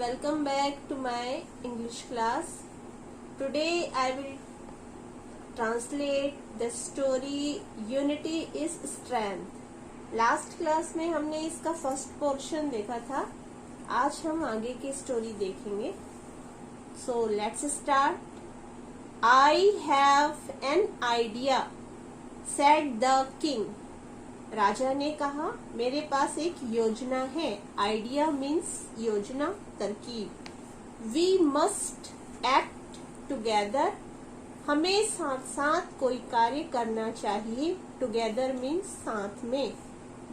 Welcome back to my English class. Today I will translate the story Unity is Strength. Last class में हमने इसका first portion देखा था. आज हम आगे की स्टोरी देखेंगे. So let's start. I have an idea, said the king. राजा ने कहा, मेरे पास एक योजना है. आइडिया मीन्स योजना, तरकीब. We must act together. हमें साथ साथ कोई कार्य करना चाहिए. टुगेदर मीन्स साथ में.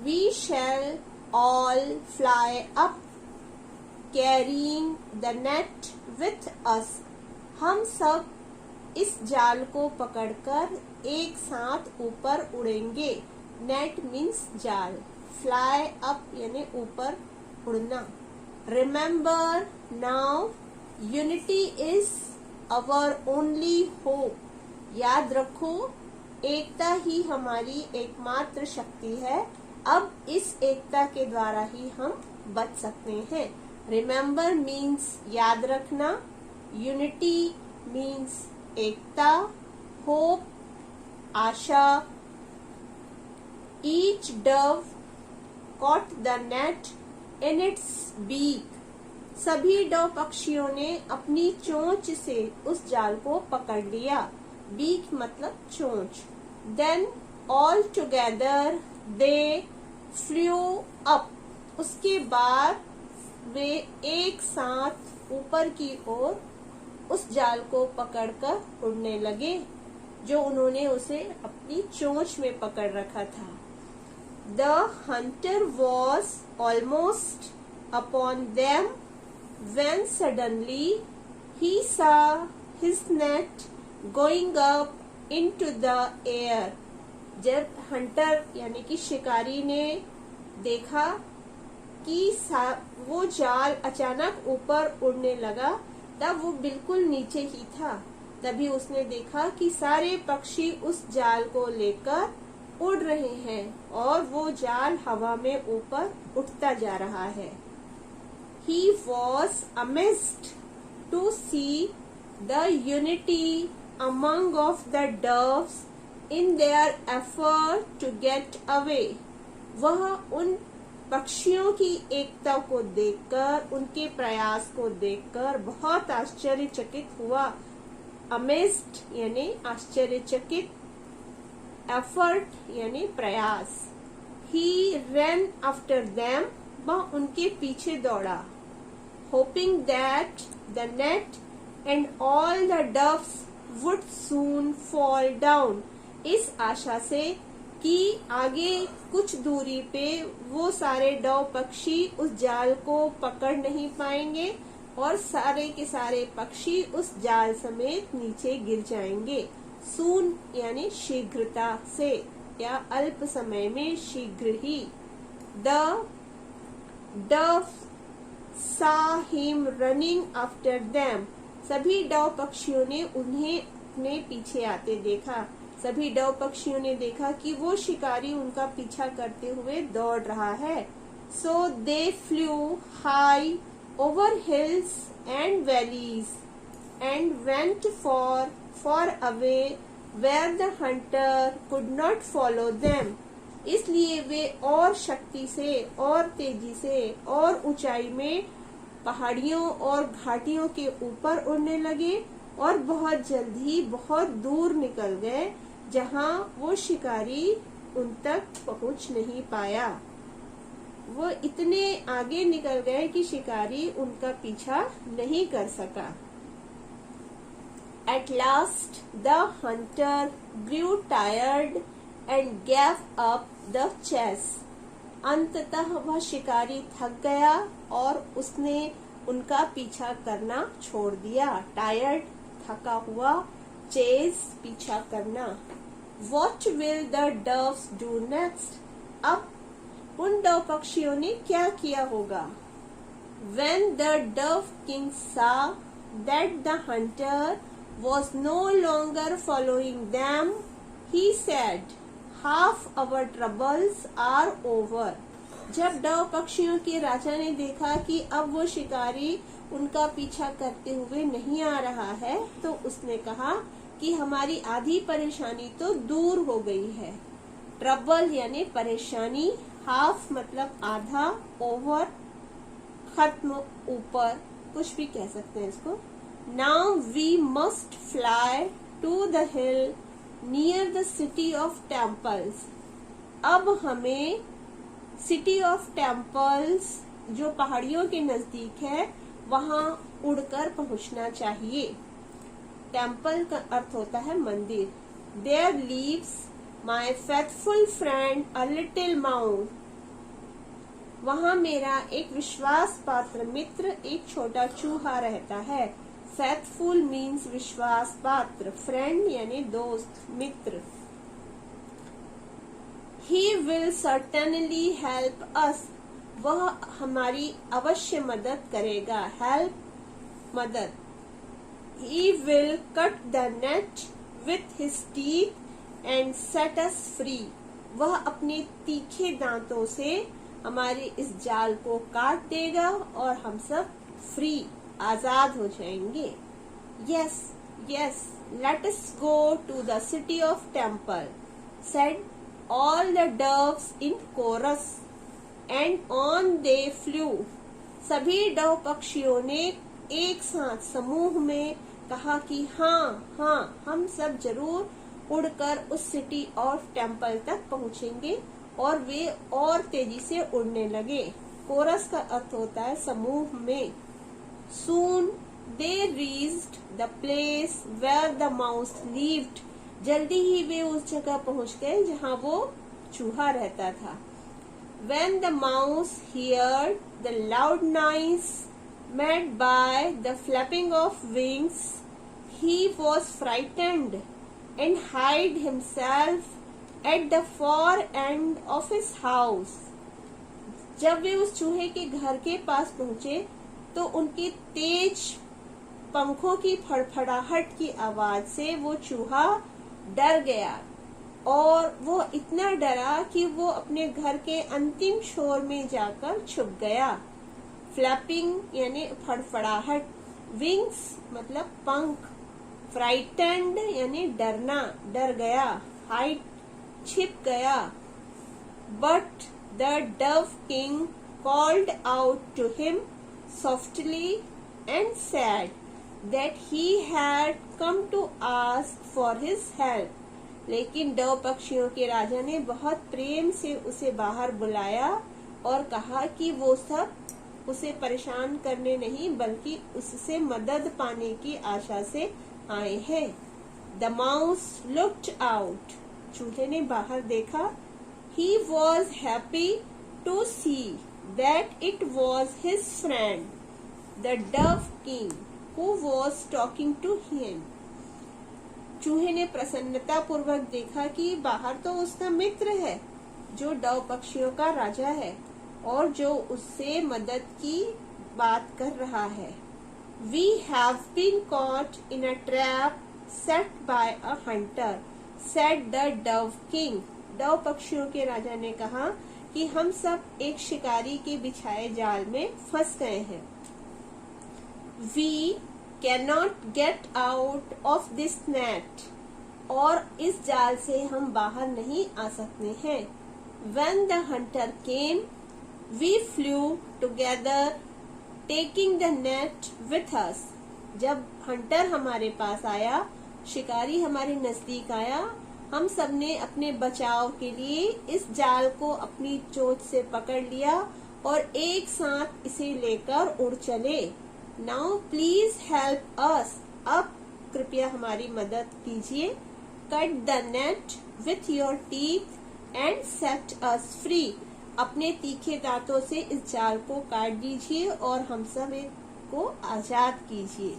We shall all fly up carrying the net with us. हम सब इस जाल को पकड़कर एक साथ ऊपर उड़ेंगे. नेट मीन्स जाल. फ्लाई अप यानी ऊपर उड़ना. Remember now unity is our only hope. याद रखो, एकता ही हमारी एकमात्र शक्ति है. अब इस एकता के द्वारा ही हम बच सकते हैं. रिमेम्बर मीन्स याद रखना. Unity means Ekta. Hope Asha. Each dove caught the net in its beak. सभी डव पक्षियों ने अपनी चोंच से उस जाल को पकड़ लिया. बीक मतलब चोंच. Then all together they flew up. उसके बाद वे एक साथ ऊपर की ओर उस जाल को पकड़कर उड़ने लगे जो उन्होंने उसे अपनी चोंच में पकड़ रखा था. The hunter was almost upon them when suddenly he saw his net going up into the air. जब हंटर यानी कि शिकारी ने देखा कि वो जाल अचानक ऊपर उड़ने लगा, तब वो बिल्कुल नीचे ही था. तभी उसने देखा कि सारे पक्षी उस जाल को लेकर उड़ रहे हैं और वो जाल हवा में ऊपर उठता जा रहा है. He was amazed to see the unity among of the doves in their effort to get away. वह उन पक्षियों की एकता को देखकर, उनके प्रयास को देखकर बहुत आश्चर्यचकित हुआ. Amazed यानी आश्चर्यचकित. एफर्ट यानी प्रयास. He ran after them. वह उनके पीछे दौड़ा. Hoping that the net and all the doves would soon fall down. इस आशा से कि आगे कुछ दूरी पे वो सारे डव पक्षी उस जाल को पकड़ नहीं पाएंगे और सारे के सारे पक्षी उस जाल समेत नीचे गिर जाएंगे. सून यानी शीघ्रता से या अल्प समय में, शीघ्र ही. The dove saw him running after them. सभी डव पक्षियों ने उन्हें अपने पीछे आते देखा. सभी डव पक्षियों ने देखा कि वो शिकारी उनका पीछा करते हुए दौड़ रहा है. So they flew high over hills and valleys and went far away where the hunter could not follow them. इसलिए वे और शक्ति से और तेजी से और ऊंचाई में पहाड़ियों और घाटियों के ऊपर उड़ने लगे और बहुत जल्द ही बहुत दूर निकल गए जहां वो शिकारी उन तक पहुंच नहीं पाया. वो इतने आगे निकल गए कि शिकारी उनका पीछा नहीं कर सका. At last the hunter grew tired and gave up the chase. अंततः वह शिकारी थक गया और उसने उनका पीछा करना छोड़ दिया. टायर्ड थका हुआ, चेज पीछा करना. What will the doves do next? अब उन डव पक्षियों ने क्या किया होगा. When the dove king saw that the hunter was no longer following them, he said, half our troubles are over. जब डव पक्षियों के राजा ने देखा कि अब वो शिकारी उनका पीछा करते हुए नहीं आ रहा है, तो उसने कहा कि हमारी आधी परेशानी तो दूर हो गई है। ट्रबल यानी परेशानी, हाफ मतलब आधा, ओवर खत्म, ऊपर, कुछ भी कह सकते हैं इसको। Now we must fly to the hill near the city of temples. अब हमें सिटी ऑफ टेम्पल्स, जो पहाड़ियों के नजदीक है, वहां उड़कर पहुंचना चाहिए। टेम्पल का अर्थ होता है मंदिर। There leaves my faithful friend a little mouse. वहां मेरा एक विश्वास पात्र मित्र, एक छोटा चूहा रहता है। फेथफुल मीन्स विश्वास पात्र, फ्रेंड यानी दोस्त, मित्र। He will certainly help us. वह हमारी अवश्य मदद करेगा। हेल्प मदद। He will cut the net with his teeth and set us free. वह अपने तीखे दांतों से हमारे इस जाल को काट देगा और हम सब फ्री, आजाद हो जाएंगे। Yes, yes, let us go to the city of temple, said all the doves in chorus, and on they flew. सभी डव पक्षियों ने एक साथ समूह में कहा कि हाँ हाँ, हम सब जरूर उड़कर उस सिटी ऑफ टेम्पल तक पहुंचेंगे, और वे और तेजी से उड़ने लगे। कोरस का अर्थ होता है समूह में। Soon they reached the place where the mouse lived. जल्दी ही वे उस जगह पहुंच गए जहां वो चूहा रहता था। When the mouse heard the loud noise made by the flapping of wings, he was frightened and hid himself at the far end of his house. जब वे उस चूहे के घर के पास पहुंचे तो उनके तेज पंखों की फड़फड़ाहट की आवाज से वो चूहा डर गया, और वो इतना डरा कि वो अपने घर के अंतिम छोर में जाकर छुप गया। फ्लैपिंग यानी फड़फड़ाहट, विंग्स मतलब पंख, फ्राइटेंड यानी डरना, डर गया, हाइड छिप गया। But the dove king called out to him softly and said that he had come to ask for his help. लेकिन डव पक्षियों के राजा ने बहुत प्रेम से उसे बाहर बुलाया और कहा कि वो सब उसे परेशान करने नहीं, बल्कि उससे मदद पाने की आशा से आए हैं। The mouse looked out. चूहे ने बाहर देखा। He was happy to see that it was his friend, the dove king, who was talking to him. चूहे ने प्रसन्नता पूर्वक देखा कि बाहर तो उसका मित्र है, जो डव पक्षियों का राजा है और जो उससे मदद की बात कर रहा है। We have been caught in a trap set by a hunter, said the dove king. Dove पक्षियों के राजा ने कहा कि हम सब एक शिकारी के बिछाए जाल में फंस गए हैं। We cannot get out of this net. और इस जाल से हम बाहर नहीं आ सकते हैं। When the hunter came, we flew together, taking the net with us. जब हंटर हमारे पास आया, शिकारी हमारे नजदीक आया, हम सबने अपने बचाव के लिए इस जाल को अपनी चोंच से पकड़ लिया और एक साथ इसे लेकर उड़ चले। Now please help us. अब कृपया हमारी मदद कीजिए। Cut the net with your teeth and set us free. अपने तीखे दांतों से इस जाल को काट दीजिए और हम सब को आजाद कीजिए।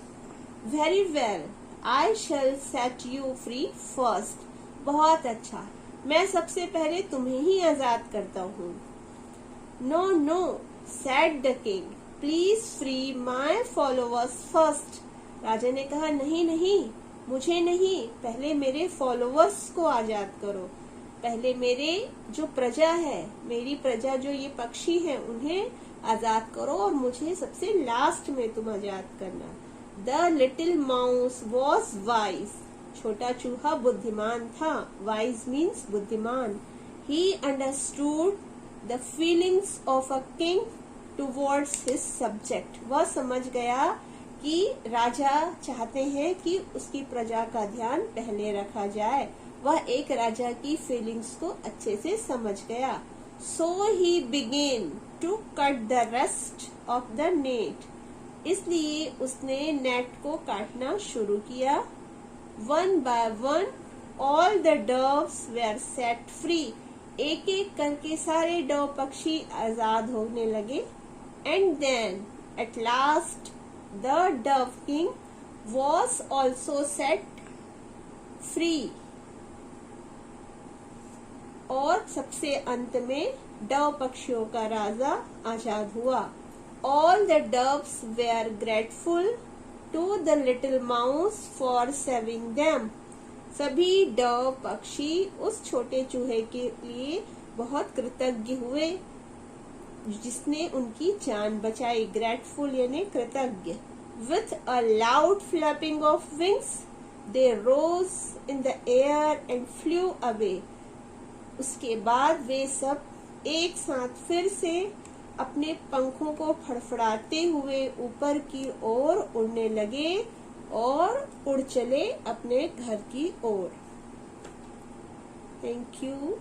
Very well, I shall set you free first. बहुत अच्छा, मैं सबसे पहले तुम्हें ही आजाद करता हूँ। No no, said the king, please free my followers first. राजा ने कहा नहीं नहीं, मुझे नहीं, पहले मेरे फॉलोअर्स को आजाद करो। पहले मेरे जो प्रजा है, मेरी प्रजा जो ये पक्षी है, उन्हें आजाद करो और मुझे सबसे लास्ट में तुम आजाद करना। The little mouse was wise, छोटा चूहा बुद्धिमान था। वाइज मीन्स बुद्धिमान। He understood the feelings of a king towards his subject, वह समझ गया कि राजा चाहते हैं कि उसकी प्रजा का ध्यान पहले रखा जाए। वह एक राजा की फीलिंग्स को अच्छे से समझ गया। So he began to cut the rest of the net, इसलिए उसने नेट को काटना शुरू किया। One by one all the doves were set free, एक एक करके सारे डव पक्षी आजाद होने लगे। And then at last the dove king was also set free, और सबसे अंत में डव पक्षियों का राजा आजाद हुआ। All the doves were grateful to the little mouse for saving them, सभी डव पक्षी उस छोटे चूहे के लिए बहुत कृतज्ञ हुए जिसने उनकी जान बचाई। ग्रेटफुल यानी कृतज्ञ। With a loud flapping of wings they rose in the air and flew away, उसके बाद वे सब एक साथ फिर से अपने पंखों को फड़फड़ाते हुए ऊपर की ओर उड़ने लगे और उड़ चले अपने घर की ओर। Thank you.